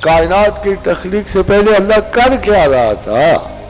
کائنات کی تخلیق سے پہلے اللہ کر کیا رہا تھا؟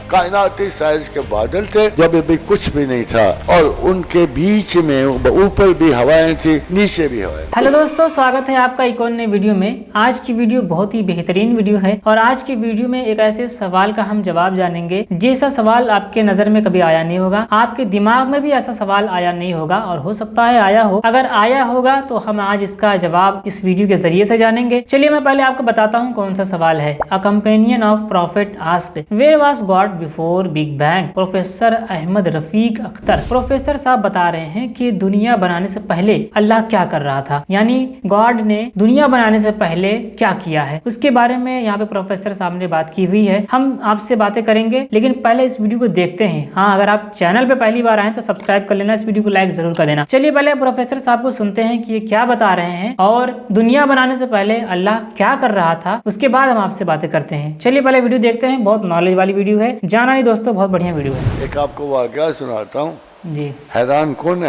کائناتی سائز کے بادل تھے جب ابھی کچھ بھی نہیں تھا، اور ان کے بیچ میں اوپر بھی ہوائیں تھی، نیچے بھی ہوائیں۔ ہیلو دوستو، سواگت ہے آپ کا ایک اور نئے ویڈیو میں۔ آج کی ویڈیو بہت ہی بہترین ویڈیو ہے، اور آج کی ویڈیو میں ایک ایسے سوال کا ہم جواب جانیں گے جیسا سوال آپ کے نظر میں کبھی آیا نہیں ہوگا، آپ کے دماغ میں بھی ایسا سوال آیا نہیں ہوگا، اور ہو سکتا ہے آیا ہو۔ اگر آیا ہوگا تو ہم آج اس کا جواب اس ویڈیو کے ذریعے سے جانیں گے۔ چلیے میں پہلے آپ کو بتاتا ہوں کون سا سوال ہے۔ A companion of prophet asked, where was God before Big Bang? Professor Ahmed Rafiq Akhtar professor صاحب بتا رہے ہیں کہ دنیا بنانے سے پہلے اللہ کیا کر رہا تھا، یعنی گاڈ نے دنیا بنانے سے پہلے کیا کیا ہے، اس کے بارے میں یہاں پہ پروفیسر صاحب نے بات کی ہوئی ہے۔ ہم آپ سے باتیں کریں گے، لیکن پہلے اس ویڈیو کو دیکھتے ہیں۔ ہاں، اگر آپ چینل پہ پہلی بار آئیں تو سبسکرائب کر لینا، اس ویڈیو کو لائک ضرور کر دینا۔ چلیے پہلے پروفیسر صاحب کو سنتے ہیں کہ یہ کیا بتا رہے ہیں، اور دنیا بنانے سے پہلے اللہ کیا کر رہا تھا، اس کے بعد ہم آپ سے باتیں کرتے ہیں۔ چلیے پہلے ویڈیو دیکھتے ہیں، بہت نالج والی ویڈیو ہے، جانا نہیں دوستو، بہت بڑھیا ویڈیو ہے۔ ایک آپ کو واقعہ سناتا ہوں، جی حیران کون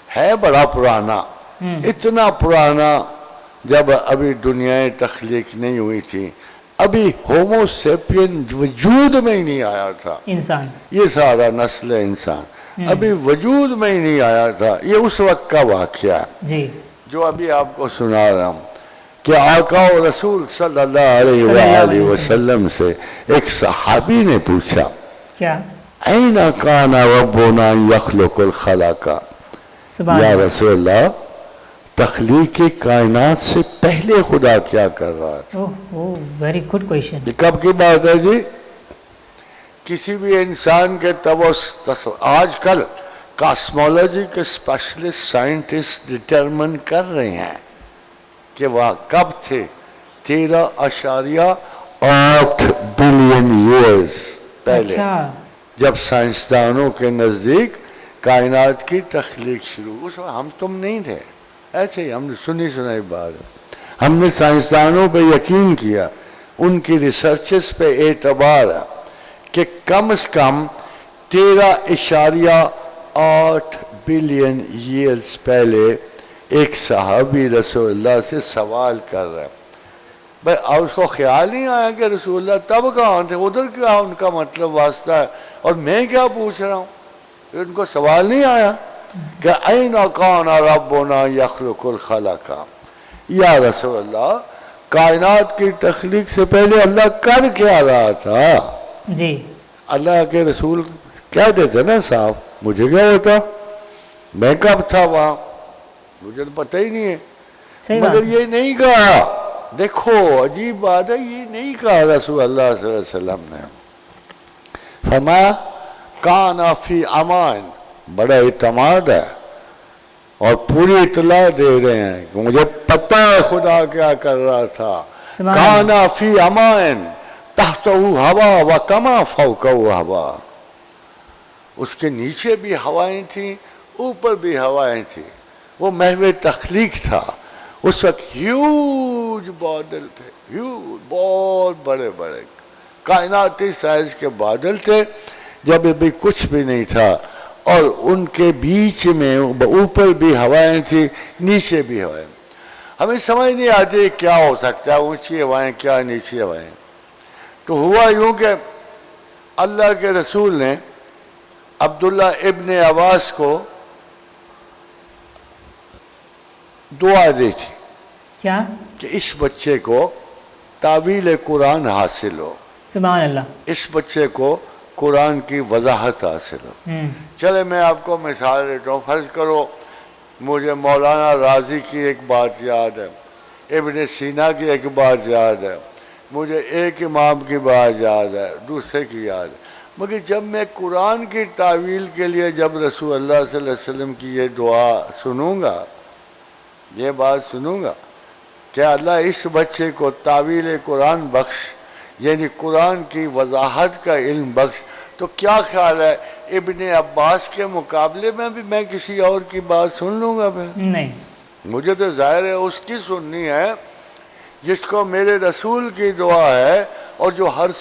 ہے بڑا پرانا، اتنا پرانا جب ابھی دنیا تخلیق نہیں ہوئی تھی، ابھی ہومو سیپین وجود میں ہی نہیں آیا تھا، انسان، یہ یہ سارا نسل انسان ابھی وجود میں ہی نہیں آیا تھا۔ یہ اس وقت کا واقعہ ہے جی جو ابھی آپ کو سنا رہا ہوں، کہ آقا و رسول صلی اللہ علیہ وآلہ وسلم سے ایک صحابی نے پوچھا، کیا؟ این کان ربنا یخلق الخلق، سبحان یا اللہ۔ رسول اللہ تخلیق کائنات سے پہلے خدا کیا کر رہا تھا؟ اوہ ویری گڈ کویشچن۔ یہ کب کی بات ہے جی؟ کسی بھی انسان کے آج کل کاسمولوجی کے اسپیشلسٹ سائنٹسٹ ڈٹرمن کر رہے ہیں کہ وہ کب تھے، 13.8 بلین ایئرز پہلے، اچھا، جب سائنسدانوں کے نزدیک کائنات کی تخلیق شروع۔ اس وقت ہم تم نہیں تھے، ایسے ہی ہم نے سنائی بات، ہم نے سائنسدانوں پہ یقین کیا، ان کی ریسرچز پہ اعتبار ہے کہ کم از کم 13.8 بلین ایئرز پہلے ایک صحابی رسول اللہ سے سوال کر رہا ہے۔ بھائی اور اس کو خیال نہیں آیا کہ رسول اللہ تب کہاں تھے، ادھر کیا ان کا مطلب واسطہ ہے، اور میں کیا پوچھ رہا ہوں؟ ان کو سوال نہیں آیا کہ این کان ربنا یخلق الخلق، یا رسول اللہ کائنات کی تخلیق سے پہلے اللہ کر کیا رہا تھا؟ جی اللہ کے رسول کہتے تھے نا صاحب، مجھے کیا ہوتا، میں کب تھا وہاں، مجھے تو پتہ ہی نہیں ہے۔ صحیح بات مگر ہے۔ یہ نہیں کہا، دیکھو عجیب بات ہے، یہ نہیں کہا رسول اللہ صلی اللہ علیہ وسلم نے، فرمایا کان فی امان، بڑا اعتماد ہے اور پوری اطلاع دے رہے ہیں کہ مجھے پتہ ہے خدا کیا کر رہا تھا۔ کان فی امان تحتہ ہوا و کما فوقہ ہوا، اس کے نیچے بھی ہوائیں تھیں، اوپر بھی ہوائیں تھیں، وہ محو تخلیق تھا۔ اس وقت ہیوج بادل تھے، ہیوج، بہت بڑے بڑے کائناتی سائز کے بادل تھے جب ابھی کچھ بھی نہیں تھا، اور ان کے بیچ میں اوپر بھی ہوائیں تھیں، نیچے بھی ہوائیں۔ ہمیں سمجھ نہیں آتی کیا ہو سکتا ہے، اونچی ہوائیں کیا نیچی ہوائیں۔ تو ہوا یوں کہ اللہ کے رسول نے عبداللہ ابن عباس کو دعا دی تھی کیا؟ کہ اس بچے کو تعویل قرآن حاصل ہو، سبحان اللہ۔ اس بچے کو قرآن کی وضاحت حاصل ہو۔ چلے میں آپ کو مثال دیتا ہوں، فرض کرو مجھے مولانا راضی کی ایک بات یاد ہے، ابن سینا کی ایک بات یاد ہے، مجھے ایک امام کی بات یاد ہے، دوسرے کی یاد ہے، مگر جب میں قرآن کی تعویل کے لیے جب رسول اللہ صلی اللہ علیہ وسلم کی یہ دعا سنوں گا، یہ بات سنوں گا کہ اللہ اس بچے کو تعویل قرآن بخش، یعنی قرآن کی وضاحت کا علم بخش، تو کیا خیال ہے ابن عباس کے مقابلے میں بھی میں کسی اور کی بات سن لوں گا؟ پھر نہیں، مجھے تو ظاہر ہے اس کی سننی ہے جس کو میرے رسول کی دعا ہے، اور جو ہر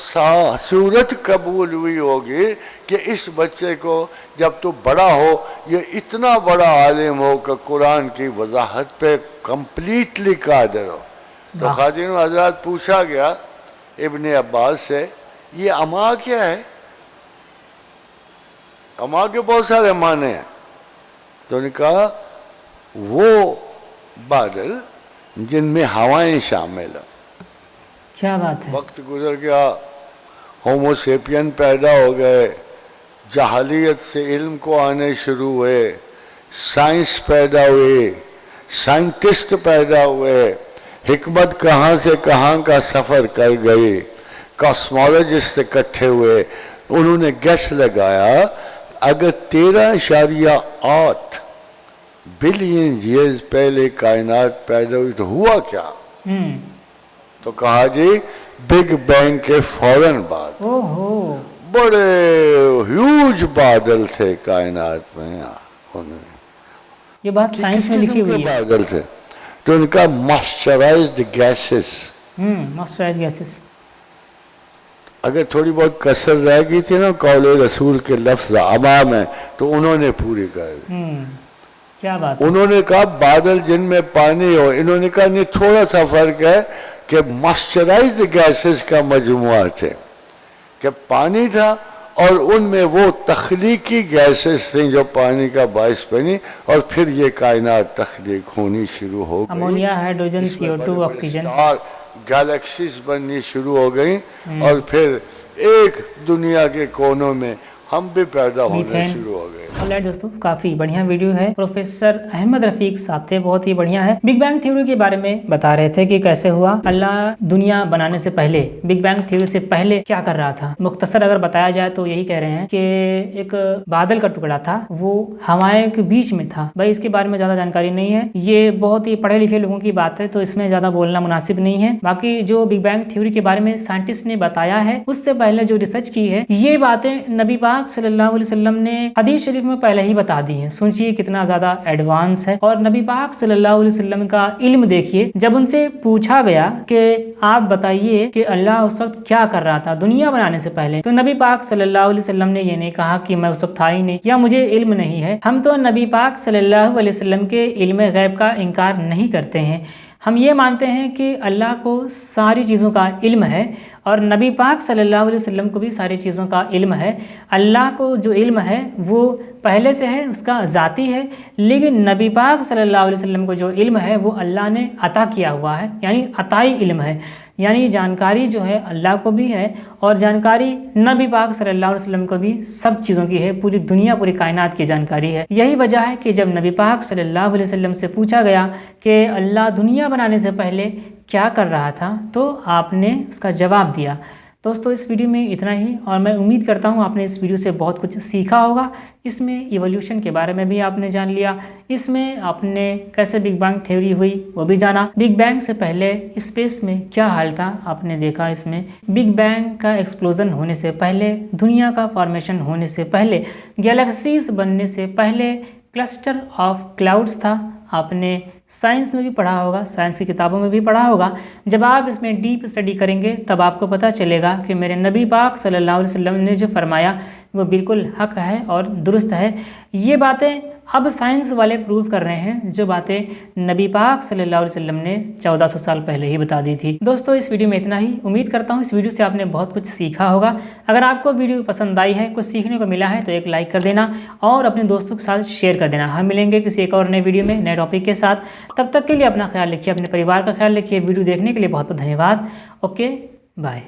صورت قبول ہوئی ہوگی کہ اس بچے کو جب تو بڑا ہو یہ اتنا بڑا عالم ہو کہ قرآن کی وضاحت پہ کمپلیٹلی قادر ہو۔ तो खातिन हजरात पूछा गया इब्ने अब्बास से, ये अमा क्या है? अमा के बहुत सारे माने हैं। तो उन्होंने कहा वो बादल जिनमें हवाएं शामिल हैं। क्या बात है। वक्त गुजर गया, होमोसेपियन पैदा हो गए, जहालियत से इल्म को आने शुरू हुए, साइंस पैदा हुए, साइंटिस्ट पैदा हुए, हिकमत कहाँ से कहाँ का सफ़र कर गई, कॉस्मोलॉजिस्ट इकट्ठे हुए। उन्होंने गैस लगाया अगर 13.8 बिलियन ईयर्स पहले कायनात पैदा हुई तो हुआ क्या? तो कहा जी बिग बैंग के फौरन बाद ओहो, बड़े ह्यूज बादल थे कायनात में। उन्होंने ये बात साइंस में लिखी हुई है। बादल थे तो उनका मॉइस्चराइज्ड गैसेस, मॉइस्चराइज्ड गैसेस। अगर थोड़ी बहुत कसर रह गई थी ना कौले रसूल के लफ्ज अमा में, तो उन्होंने पूरी कर दी। क्या बात है। उन्होंने कहा बादल जिनमें पानी हो, इन्होंने कहा नहीं थोड़ा सा फर्क है कि मॉइस्चराइज्ड गैसेस का मजमुआ थे, कि पानी था और उनमें वो तख्लीकी गैसेस थी जो पानी का बायस बनी, और फिर ये कायनात तख्लीक होनी शुरू हो गई। Ammonia, hydrogen, CO2, oxygen, galaxies बननी शुरू हो गई, और फिर एक दुनिया के कोनों में हम भी पैदा होने शुरू हो गए। ऑलराइट दोस्तों, काफी बढ़िया वीडियो है। प्रोफेसर अहमद रफीक साहब थे, बहुत ही बढ़िया है। बिग बैंग थ्योरी के बारे में बता रहे थे कि कैसे हुआ, अल्लाह दुनिया बनाने से पहले, बिग बैंग थ्योरी से पहले क्या कर रहा था। मुख्तसर अगर बताया जाए तो यही कह रहे हैं कि एक बादल का टुकड़ा था, वो हवाएं के बीच में था। भाई इसके बारे में ज्यादा जानकारी नहीं है, ये बहुत ही पढ़े लिखे लोगों की बात है, तो इसमें ज्यादा बोलना मुनासिब नहीं है। बाकी जो बिग बैंग थ्योरी के बारे में साइंटिस्ट ने बताया है, उससे पहले जो रिसर्च की है, ये बातें नबी पाक सल्लल्लाहु अलैहि वसल्लम ने हदीस शरीफ में पहले ही बता दी है। सोचिए कितना ज्यादा एडवांस है। और नबी पाक सल्लल्लाहु अलैहि वसल्लम का इल्म देखिए, जब उनसे पूछा गया कि आप बताइए कि अल्लाह उस वक्त क्या कर रहा था दुनिया बनाने से पहले, तो नबी पाक सल्लल्लाहु अलैहि वसल्लम ने ये नहीं कहा कि मैं उस वक्त था ही नहीं या मुझे इल्म नहीं है। हम तो नबी पाक सल्लल्लाहु अलैहि वसल्लम के इल्म गैब का इनकार नहीं करते हैं। हम ये मानते हैं कि अल्लाह को सारी चीज़ों का इल्म है और नबी पाक सल्लल्लाहु अलैहि वसल्लम को भी सारी चीज़ों का इल्म है। अल्लाह को जो इल्म है वो पहले से है, उसका ज़ाती है, लेकिन नबी पाक सल्लल्लाहु अलैहि वसल्लम को जो इल्म है वो अल्लाह ने अता किया हुआ है, यानी अताई इल्म है। यानी जानकारी जो है अल्लाह को भी है और जानकारी नबी पाक सल्लल्लाहु अलैहि वसल्लम को भी सब चीज़ों की है, पूरी दुनिया पूरी कायनात की जानकारी है। यही वजह है कि जब नबी पाक सल्लल्लाहु अलैहि वसल्लम से पूछा गया कि अल्लाह दुनिया बनाने से पहले क्या कर रहा था, तो आपने उसका जवाब दिया। दोस्तों इस वीडियो में इतना ही, और मैं उम्मीद करता हूँ आपने इस वीडियो से बहुत कुछ सीखा होगा। इसमें इवोल्यूशन के बारे में भी आपने जान लिया, इसमें आपने कैसे बिग बैंग थ्योरी हुई वो भी जाना, बिग बैंग से पहले स्पेस में क्या हाल था आपने देखा, इसमें बिग बैंग का एक्सप्लोजन होने से पहले, दुनिया का फॉर्मेशन होने से पहले, गैलेक्सीज बनने से पहले क्लस्टर ऑफ क्लाउड्स था। आपने साइंस में भी पढ़ा होगा, साइंस की किताबों में भी पढ़ा होगा। जब आप इसमें डीप स्टडी करेंगे तब आपको पता चलेगा कि मेरे नबी पाक सल्लल्लाहु अलैहि वसल्लम ने जो फरमाया वो बिल्कुल हक है और दुरुस्त है। ये बातें अब साइंस वाले प्रूव कर रहे हैं, जो बातें नबी पाक सल्लल्लाहु अलैहि वसल्लम ने 1400 साल पहले ही बता दी थी। दोस्तों इस वीडियो में इतना ही। उम्मीद करता हूँ इस वीडियो से आपने बहुत कुछ सीखा होगा। अगर आपको वीडियो पसंद आई है, कुछ सीखने को मिला है, तो एक लाइक कर देना और अपने दोस्तों के साथ शेयर कर देना। हम मिलेंगे किसी एक और नए वीडियो में नए टॉपिक के साथ। तब तक के लिए अपना ख्याल रखिए, अपने परिवार का ख्याल रखिए। वीडियो देखने के लिए बहुत बहुत धन्यवाद। Okay bye.